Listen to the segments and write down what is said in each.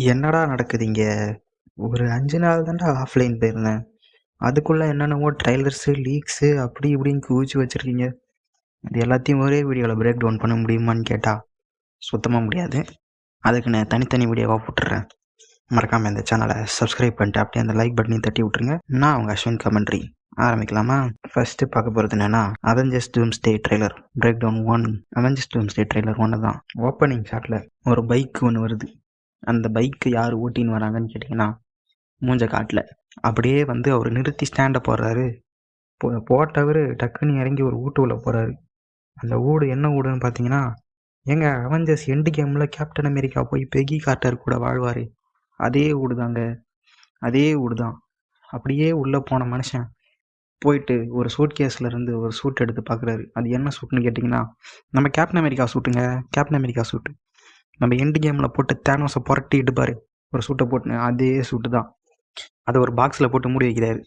என்னடா நடக்குது இங்க? ஒரு 5 நாள் தான்டா ஆஃப்லைன் போயிருந்தேன். அதுக்குள்ள என்னென்னவோ ட்ரைலர்ஸு, லீக்ஸு அப்படி இப்படின்னு குவிச்சு வச்சிருக்கீங்க. இது எல்லாத்தையும் ஒரே வீடியோல பிரேக் டவுன் பண்ண முடியுமான்னு கேட்டா, சுத்தமா முடியாது. அதுக்கு நான் தனித்தனி வீடியோவா போட்டுடுறேன். மறக்காம இந்த சேனலை சப்ஸ்கிரைப் பண்ணிட்டு அப்படியே அந்த லைக் பட்டனையும் தட்டி விட்டுருங்க. நான் உங்க அஸ்வின் கமெண்ட்ரி. ஆரம்பிக்கலாமா? ஃபர்ஸ்ட் பார்க்க போகிறது என்னன்னா, Avengers Doomsday trailer break down 1. Avengers Doomsday trailer 1 தான். ஓப்பனிங் ஷாட்ல ஒரு பைக் ஒன்று வருது. அந்த பைக்கு யார் ஓட்டின்னு வராங்கன்னு கேட்டிங்கன்னா, மூஞ்ச காட்டல. அப்படியே வந்து அவர் நிறுத்தி ஸ்டாண்டை போடுறாரு. போட்டவர் டக்குன்னு இறங்கி ஒரு வீட்டுக்குள்ளே போகிறாரு. அந்த வீடு என்ன வீடுன்னு பார்த்தீங்கன்னா, ஏங்க அவெஞ்சர்ஸ் எண்டு கேமில் கேப்டன் அமெரிக்கா போய் பெகி கார்ட்டர் கூட வாழ்வார், அதே வீடு தாங்க, அதே வீடு தான். அப்படியே உள்ளே போன மனுஷன் போயிட்டு ஒரு சூட் கேஸில் இருந்து ஒரு சூட் எடுத்து பார்க்குறாரு. அது என்ன சூட்னு கேட்டிங்கன்னா, நம்ம கேப்டன் அமெரிக்கா சூட்டுங்க, கேப்டன் அமெரிக்கா சூட்டு. நம்ம எண்டு கேமில் போட்டு தேனோஸை புரட்டிட்டு பாரு ஒரு சூட்டை போட்டுன்னு, அதே சூட்டு தான். அதை ஒரு பாக்ஸில் போட்டு மூடி வைக்கிறாரு.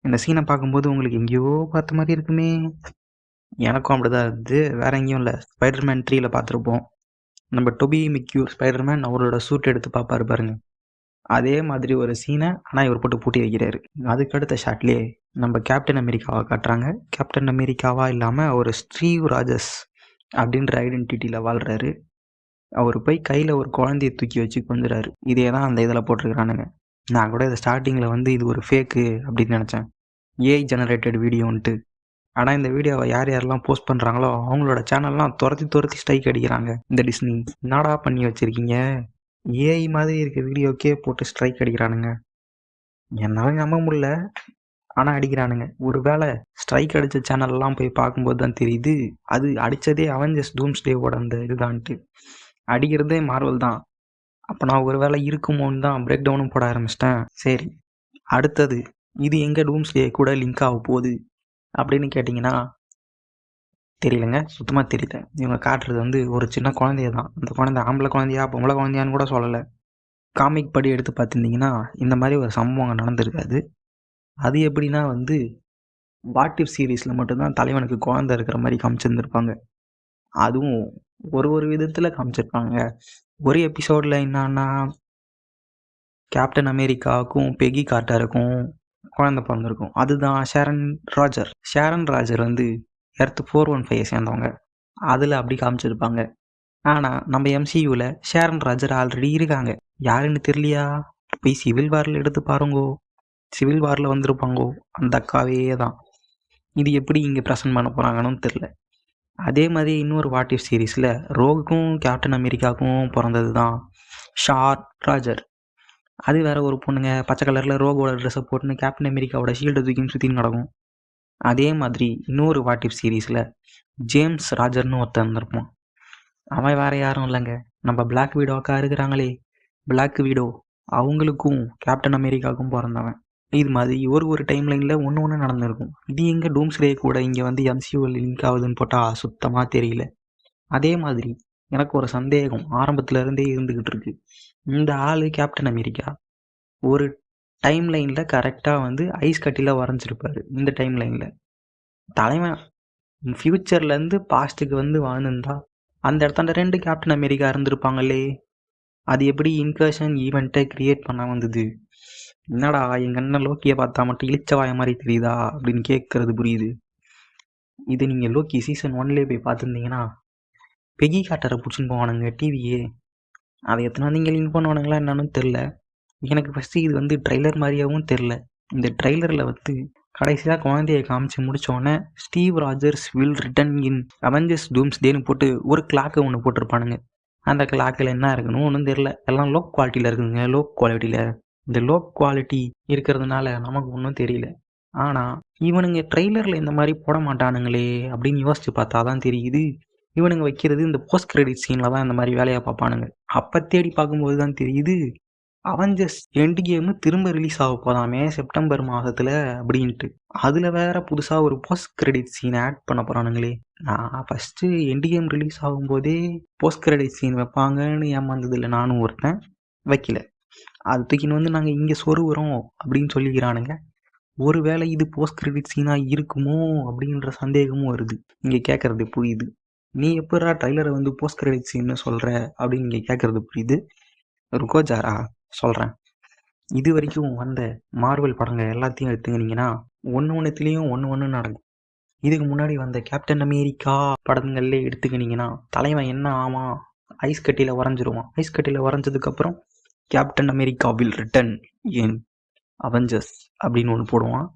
இந்த சீனை பார்க்கும்போது உங்களுக்கு எங்கேயோ பார்த்த மாதிரி இருக்குமே. எனக்கும் அப்படிதான் இருந்தது. வேற எங்கேயும் இல்லை, ஸ்பைடர்மேன் 3ல பார்த்துருப்போம். நம்ம டொபி மிக்யூர் ஸ்பைடர்மேன் அவரோட சூட் எடுத்து பார்ப்பாரு பாருங்க, அதே மாதிரி ஒரு சீனை ஆனால் இவர் போட்டு பூட்டி வைக்கிறாரு. அதுக்கு அடுத்த ஷாட்லேயே நம்ம கேப்டன் அமெரிக்காவை காட்டுறாங்க. கேப்டன் அமெரிக்காவா இல்லாமல் ஒரு ஸ்டீவ் ராஜர்ஸ் அப்படின்ற ஐடென்டிட்டியில் வாழ்கிறாரு. அவர் போய் கையில் ஒரு குழந்தைய தூக்கி வச்சு கொஞ்சுறாரு. இதே தான் அந்த இதில் போட்டிருக்கிறானுங்க. நான் கூட இதை ஸ்டார்டிங்கில் வந்து இது ஒரு ஃபேக்கு அப்படின்னு நினச்சேன், ஏஐ ஜெனரேட்டட் வீடியோன்ட்டு. ஆனால் இந்த வீடியோவை யார் யாரெல்லாம் போஸ்ட் பண்ணுறாங்களோ அவங்களோட சேனல்லாம் துரத்தி ஸ்ட்ரைக் அடிக்கிறாங்க. இந்த டிஸ்னி என்னடா பண்ணி வச்சுருக்கீங்க? ஏஐ மாதிரி இருக்க வீடியோக்கே போட்டு ஸ்ட்ரைக் அடிக்கிறானுங்க. என்னால் நம்ப முடியல, ஆனால் அடிக்கிறானுங்க. ஒரு வேளை ஸ்ட்ரைக் அடித்த சேனல்லாம் போய் பார்க்கும்போது தான் தெரியுது, அது அடித்ததே அவெஞ்சர்ஸ் டூம்ஸ்டேவோட அந்த இதுதான்ட்டு. அடிக்கிறதே மார்வல் தான். அப்போ நான் ஒரு வேளை இருக்குமோன்னு தான் பிரேக் டவுனும் போட ஆரம்பிச்சிட்டேன். சரி, அடுத்தது இது எங்கே டூம்ஸ்டே கூட லிங்க் ஆக போகுது அப்படின்னு கேட்டிங்கன்னா, தெரியலங்க, சுத்தமாக தெரியல. இவங்க காட்டுறது வந்து ஒரு சின்ன குழந்தைய தான். அந்த குழந்தை ஆம்பளை குழந்தையா பொம்பளை குழந்தையான்னு கூட சொல்லலை. காமிக் படி எடுத்து பார்த்துருந்தீங்கன்னா இந்த மாதிரி ஒரு சம்பவம் அங்கே நடந்திருக்காது. அது எப்படின்னா வந்து வாட் இஃப் சீரீஸில் மட்டும்தான் தலைவனுக்கு குழந்தை இருக்கிற மாதிரி காமிச்சிருந்துருப்பாங்க. அதுவும் ஒரு விதத்தில் காமிச்சிருப்பாங்க. ஒரு எபிசோடில் என்னன்னா, கேப்டன் அமெரிக்காவுக்கும் பெகி கார்ட்டருக்கும் குழந்தை பிறந்திருக்கும். அதுதான் ஷேரன் ராஜர் வந்து எர்த் 415 சேர்ந்தவங்க. அதில் அப்படி காமிச்சிருப்பாங்க. ஆனால் நம்ம எம்சியூவில் ஷேரன் ராஜர் ஆல்ரெடி இருக்காங்க. யாருன்னு தெரியலையா? போய் சிவில் வாரில் எடுத்து பாருங்கோ, சிவில் வாரில் வந்திருப்பாங்கோ, அந்த அக்காவே தான். இது எப்படி இங்கே ப்ரெசென்ட் பண்ண போகிறாங்கன்னு தெரில. அதே மாதிரி இன்னொரு வாட் இஃப் சீரீஸில் ரோகுக்கும் கேப்டன் அமெரிக்காவுக்கும் பிறந்தது தான் ஷார்ட் ராஜர். அது வேற ஒரு பொண்ணுங்க, பச்சை கலரில் ரோகோட ட்ரெஸ்ஸை போட்டுன்னு கேப்டன் அமெரிக்காவோட ஷீல்டை தூக்கின்னு சுற்றின்னு நடக்கும். அதே மாதிரி இன்னொரு வாட் இஃப் சீரீஸில் ஜேம்ஸ் ராஜர்னு ஒருத்தன் இருந்திருப்பான். அவன் வேற யாரும் இல்லைங்க, நம்ம பிளாக் வீடோக்கா இருக்கிறாங்களே, பிளாக் வீடோ, அவங்களுக்கும் கேப்டன் அமெரிக்காவுக்கும் பிறந்தவன். இது மாதிரி ஒரு டைம் லைனில் ஒன்று நடந்திருக்கும். இது எங்கே டூம்ஸ்டே கூட இங்கே வந்து எம்சியூவில் லிங்க் ஆகுதுன்னு போட்டால் சுத்தமாக தெரியல. அதே மாதிரி எனக்கு ஒரு சந்தேகம் ஆரம்பத்துல இருந்தே இருந்துக்கிட்டு இருக்கு. இந்த ஆள் கேப்டன் அமெரிக்கா ஒரு டைம் லைனில் கரெக்டாக வந்து ஐஸ் கட்டியில் வரைஞ்சிருப்பாரு. இந்த டைம் லைனில் தலைவன் ஃப்யூச்சர்லேருந்து பாஸ்ட்டுக்கு வந்து வாழ்ந்துருந்தா அந்த இடத்தாண்ட 2 கேப்டன் அமெரிக்கா இருந்திருப்பாங்களே. அது எப்படி இன்கர்ஷன் ஈவெண்ட்டை கிரியேட் பண்ண வந்தது? என்னடா எங்கள் அண்ணன் லோக்கியை பார்த்தா மட்டும் இழிச்சவாய மாதிரி தெரியுதா அப்படின்னு கேட்கறது புரியுது. இது நீங்கள் லோக்கி சீசன் 1லேயே போய் பார்த்துருந்தீங்கன்னா பெகி கார்ட்டரை பிடிச்சின்னு போவானுங்க டிவியே. அதை எத்தனை வந்து இங்கே லிங்க் பண்ணுவானுங்களா என்னன்னு தெரில. எனக்கு ஃபஸ்ட்டு இது வந்து ட்ரெய்லர் மாதிரியாகவும் தெரில. இந்த ட்ரெய்லரில் வந்து கடைசியாக குழந்தையை காமிச்சு முடித்தோடனே Steve Rogers will return in Avengers டூம்ஸ்டேன்னு போட்டு ஒரு கிளாக்கை ஒன்று போட்டிருப்பானுங்க. அந்த கிளாக்கில் என்ன இருக்குன்னு ஒன்றும் தெரில. எல்லாம் லோ குவாலிட்டியில் இருக்குதுங்க. லோ குவாலிட்டியில் இந்த லோ குவாலிட்டி இருக்கிறதுனால நமக்கு ஒன்றும் தெரியல. ஆனால் இவனுங்க ட்ரெய்லரில் இந்த மாதிரி போட மாட்டானுங்களே அப்படின்னு யோசித்து பார்த்தா தான் தெரியுது, இவனுங்க வைக்கிறது இந்த போஸ்ட் கிரெடிட் சீனில் தான் இந்த மாதிரி வேலையை பார்ப்பானுங்க. அப்போ தேடி பார்க்கும்போது தான் தெரியுது, அவெஞ்சர்ஸ் எண்டு கேமு திரும்ப ரிலீஸ் ஆக போதாமே செப்டம்பர் மாதத்தில் அப்படின்ட்டு. அதில் வேற புதுசாக ஒரு போஸ்ட் கிரெடிட் சீன் ஆட் பண்ண போகிறானுங்களே. நான் ஃபஸ்ட்டு எண்டு கேம் ரிலீஸ் ஆகும்போதே போஸ்ட் கிரெடிட் சீன் வைப்பாங்கன்னு ஏமாந்ததில்லை நானும் ஒருத்தன், வைக்கல. அது தூக்கின்னு வந்து நாங்கள் இங்கே சொருகிறோம் அப்படின்னு சொல்லிக்கிறானுங்க. ஒருவேளை இது போஸ்ட் கிரெடிட் சீனாக இருக்குமோ அப்படின்ற சந்தேகமும் வருது. இங்கே கேட்குறது புரியுது, நீ எப்படா ட்ரைலரை வந்து போஸ்ட் கிரெடிட் சீன்னு சொல்கிற அப்படின்னு இங்கே கேட்குறது புரியுது. ருக்கோ ஜாரா சொல்கிறேன். இது வரைக்கும் வந்த மார்வல் படங்கள் எல்லாத்தையும் எடுத்துக்கினீங்கன்னா ஒன்றுத்துலேயும் ஒன்று நடக்கும். இதுக்கு முன்னாடி வந்த கேப்டன் அமெரிக்கா படங்கள்லே எடுத்துக்கினீங்கன்னா தலைவன் என்ன ஆமாம், ஐஸ் கட்டியில் வரைஞ்சிருவான். ஐஸ் கட்டியில் வரைஞ்சதுக்கப்புறம் Captain America will return in Avengers அப்படின்னு ஒன்று போடுவான்.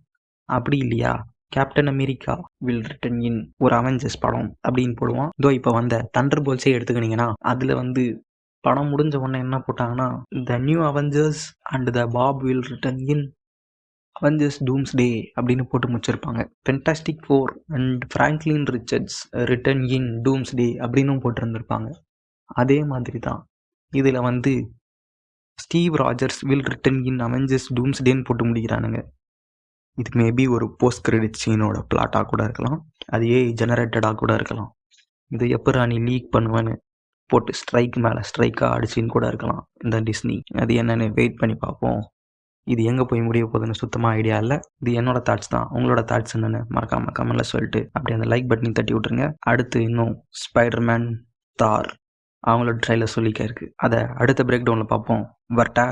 அப்படி இல்லையா Captain America will return in ஒரு அவெஞ்சர்ஸ் படம் அப்படின்னு போடுவான். இதோ இப்போ வந்த தண்டர் போல்ஸே எடுத்துக்கினீங்கன்னா அதில் வந்து படம் முடிஞ்ச உடனே என்ன போட்டாங்கன்னா the new Avengers and the Bob will return in Avengers Doomsday அப்படின்னு போட்டு முடிச்சிருப்பாங்க. Fantastic Four and Franklin Richards return in Doomsday அப்படின்னும் போட்டிருந்திருப்பாங்க. அதே மாதிரி தான் இதில் வந்து Steve Rogers will return in Avengers டூம்ஸ்டேன்னு போட்டு முடிக்கிறானுங்க. இது மேபி ஒரு போஸ்ட் கிரெடிட் சீனோட பிளாட்டாக கூட இருக்கலாம், அது ஜெனரேட்டடாக கூட இருக்கலாம். இதை எப்போ நீ லீக் பண்ணுவேன்னு போட்டு ஸ்ட்ரைக் மேலே ஸ்ட்ரைக்காக அடிச்சின்னு கூட இருக்கலாம் இந்த டிஸ்னி. அது என்னென்னு வெயிட் பண்ணி பார்ப்போம். இது எங்கே போய் முடிய போகுதுன்னு சுத்தமாக ஐடியா இல்லை. இது என்னோட தாட்ஸ் தான். உங்களோட தாட்ஸ் என்னென்னு மறக்காமல் கமெண்ட்டில் சொல்லிட்டு அப்படியே அந்த லைக் பட்டனையும் தட்டி விட்ருங்க. அடுத்து இன்னும் ஸ்பைடர்மேன் தார் அவங்களோட ட்ரைலர் சொல்லிக்க இருக்குது. அதை அடுத்த பிரேக் டவுனில் பார்ப்போம். வரட்டா?